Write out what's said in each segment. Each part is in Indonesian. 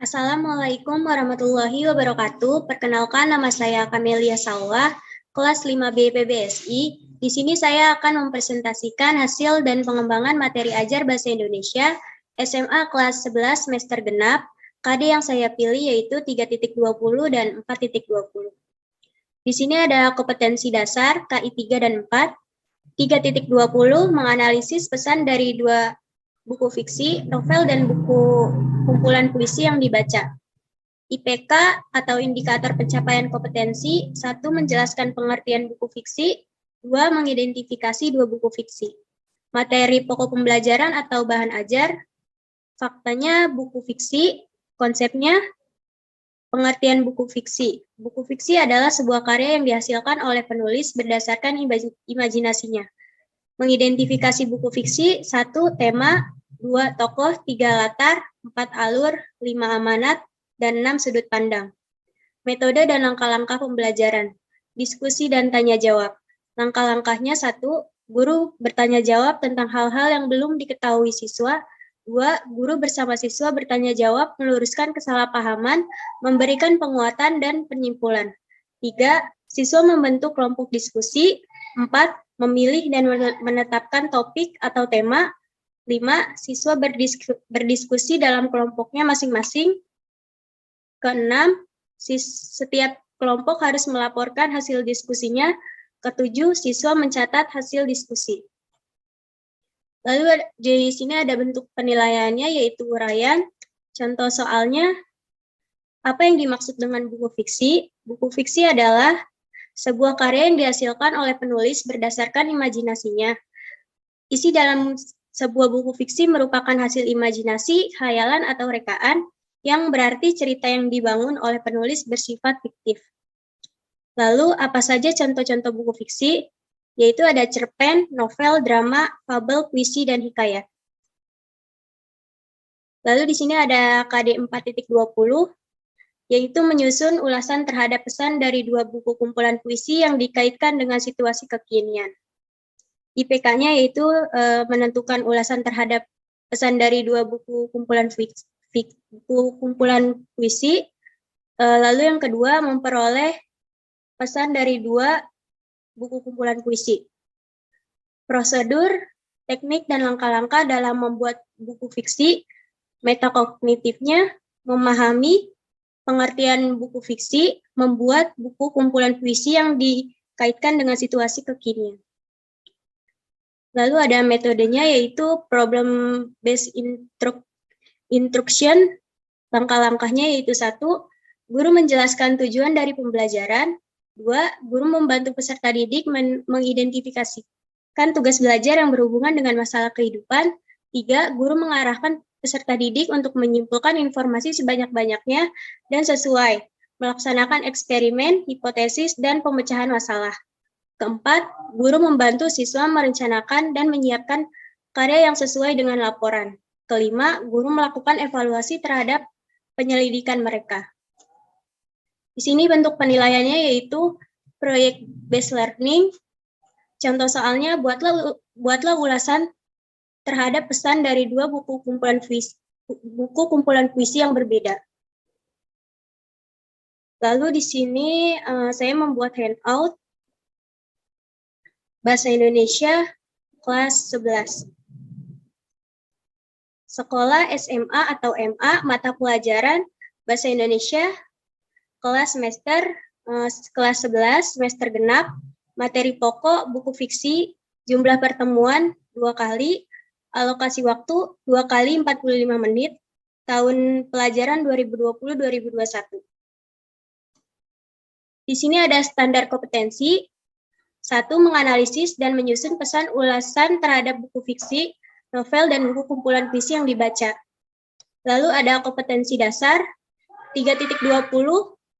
Assalamualaikum warahmatullahi wabarakatuh. Perkenalkan, nama saya Kamelia Salwa, kelas 5B PBSI. Di sini saya akan mempresentasikan hasil dan pengembangan materi ajar Bahasa Indonesia SMA kelas 11 semester genap. KD yang saya pilih yaitu 3.20 dan 4.20. Di sini ada kompetensi dasar KI 3 dan 4. 3.20 menganalisis pesan dari dua buku fiksi, novel, dan buku kumpulan puisi yang dibaca. IPK atau indikator pencapaian kompetensi, 1. Menjelaskan pengertian buku fiksi, 2. Mengidentifikasi dua buku fiksi. Materi pokok pembelajaran atau bahan ajar, faktanya buku fiksi, konsepnya pengertian buku fiksi. Buku fiksi adalah sebuah karya yang dihasilkan oleh penulis berdasarkan imajinasinya. Mengidentifikasi buku fiksi, 1. Tema, 2. Tokoh, 3. Latar, 4. Alur, 5. Amanat, dan 6. Sudut pandang. Metode dan langkah-langkah pembelajaran. Diskusi dan tanya jawab. Langkah-langkahnya, 1. Guru bertanya jawab tentang hal-hal yang belum diketahui siswa. 2. Guru bersama siswa bertanya jawab, meluruskan kesalahpahaman, memberikan penguatan dan penyimpulan. 3. Siswa membentuk kelompok diskusi. 4. Memilih dan menetapkan topik atau tema. 5. Siswa berdiskusi dalam kelompoknya masing-masing. Keenam, setiap kelompok harus melaporkan hasil diskusinya. Ketujuh, siswa mencatat hasil diskusi. Lalu di sini ada bentuk penilaiannya, yaitu uraian. Contoh soalnya, apa yang dimaksud dengan buku fiksi? Buku fiksi adalah sebuah karya yang dihasilkan oleh penulis berdasarkan imajinasinya. Isi dalam sebuah buku fiksi merupakan hasil imajinasi, khayalan, atau rekaan, yang berarti cerita yang dibangun oleh penulis bersifat fiktif. Lalu, apa saja contoh-contoh buku fiksi? Yaitu ada cerpen, novel, drama, fabel, puisi, dan hikayat. Lalu di sini ada KD 4.20, yaitu menyusun ulasan terhadap pesan dari dua buku kumpulan puisi yang dikaitkan dengan situasi kekinian. IPK-nya yaitu menentukan ulasan terhadap pesan dari dua buku kumpulan puisi. Lalu yang kedua, memperoleh pesan dari dua buku kumpulan puisi. Prosedur, teknik, dan langkah-langkah dalam membuat buku fiksi. Metakognitifnya, memahami pengertian buku fiksi, membuat buku kumpulan puisi yang dikaitkan dengan situasi kekinian. Lalu ada metodenya, yaitu problem-based instruction. Langkah-langkahnya yaitu 1. Guru menjelaskan tujuan dari pembelajaran. 2. Guru membantu peserta didik mengidentifikasikan tugas belajar yang berhubungan dengan masalah kehidupan. 3. Guru mengarahkan peserta didik untuk menyimpulkan informasi sebanyak-banyaknya dan sesuai, melaksanakan eksperimen, hipotesis, dan pemecahan masalah. Keempat, guru membantu siswa merencanakan dan menyiapkan karya yang sesuai dengan laporan. Kelima, guru melakukan evaluasi terhadap penyelidikan mereka. Di sini bentuk penilaiannya yaitu project based learning. Contoh soalnya, buatlah ulasan terhadap pesan dari dua buku kumpulan puisi yang berbeda. Lalu di sini saya membuat handout Bahasa Indonesia kelas 11. Sekolah SMA atau MA, mata pelajaran Bahasa Indonesia kelas 11 semester genap, materi pokok buku fiksi, jumlah pertemuan 2 kali, alokasi waktu 2 kali 45 menit, tahun pelajaran 2020-2021. Di sini ada standar kompetensi. 1. Menganalisis dan menyusun pesan ulasan terhadap buku fiksi, novel, dan buku kumpulan puisi yang dibaca. Lalu ada kompetensi dasar. 3.20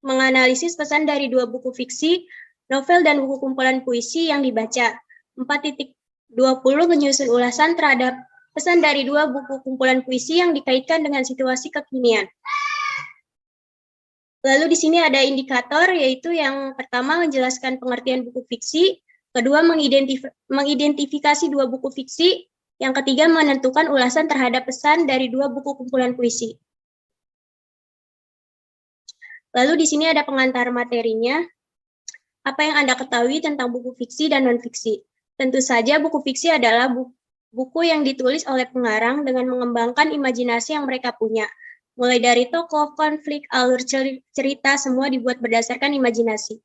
menganalisis pesan dari dua buku fiksi, novel, dan buku kumpulan puisi yang dibaca. 4.20 menyusun ulasan terhadap pesan dari dua buku kumpulan puisi yang dikaitkan dengan situasi kekinian. Lalu di sini ada indikator, yaitu yang pertama menjelaskan pengertian buku fiksi, kedua mengidentifikasi dua buku fiksi, yang ketiga menentukan ulasan terhadap pesan dari dua buku kumpulan puisi. Lalu di sini ada pengantar materinya. Apa yang Anda ketahui tentang buku fiksi dan non-fiksi? Tentu saja buku fiksi adalah buku yang ditulis oleh pengarang dengan mengembangkan imajinasi yang mereka punya. Mulai dari tokoh, konflik, alur cerita, semua dibuat berdasarkan imajinasi.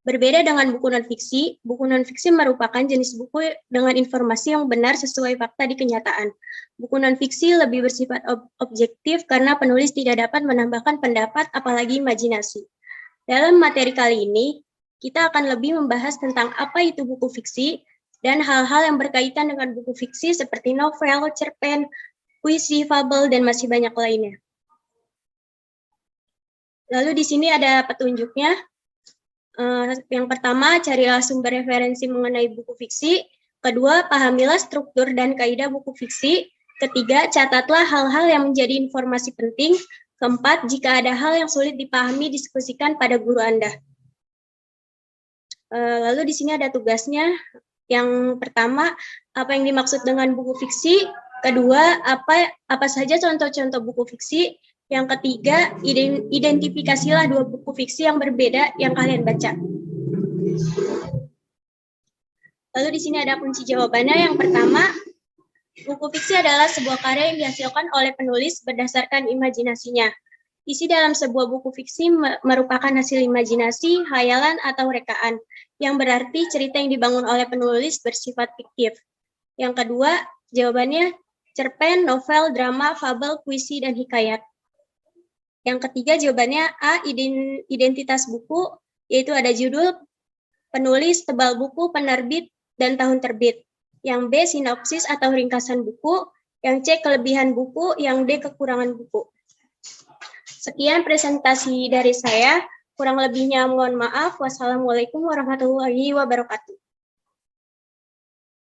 Berbeda dengan buku non-fiksi merupakan jenis buku dengan informasi yang benar sesuai fakta di kenyataan. Buku non-fiksi lebih bersifat objektif karena penulis tidak dapat menambahkan pendapat apalagi imajinasi. Dalam materi kali ini, kita akan lebih membahas tentang apa itu buku fiksi dan hal-hal yang berkaitan dengan buku fiksi seperti novel, cerpen, puisi, fabel, dan masih banyak lainnya. Lalu di sini ada petunjuknya. Yang pertama, carilah sumber referensi mengenai buku fiksi. Kedua, pahamilah struktur dan kaidah buku fiksi. Ketiga, catatlah hal-hal yang menjadi informasi penting. Keempat, jika ada hal yang sulit dipahami, diskusikan pada guru Anda. Lalu di sini ada tugasnya. Yang pertama, apa yang dimaksud dengan buku fiksi? Kedua, apa saja contoh-contoh buku fiksi? Yang ketiga, identifikasilah 2 buku fiksi yang berbeda yang kalian baca. Lalu di sini ada kunci jawabannya. Yang pertama, buku fiksi adalah sebuah karya yang dihasilkan oleh penulis berdasarkan imajinasinya. Isi dalam sebuah buku fiksi merupakan hasil imajinasi, hayalan, atau rekaan, yang berarti cerita yang dibangun oleh penulis bersifat fiktif. Yang kedua, jawabannya cerpen, novel, drama, fabel, puisi, dan hikayat. Yang ketiga, jawabannya A, identitas buku, yaitu ada judul, penulis, tebal buku, penerbit, dan tahun terbit. Yang B, sinopsis atau ringkasan buku. Yang C, kelebihan buku. Yang D, kekurangan buku. Sekian presentasi dari saya. Kurang lebihnya mohon maaf. Wassalamualaikum warahmatullahi wabarakatuh.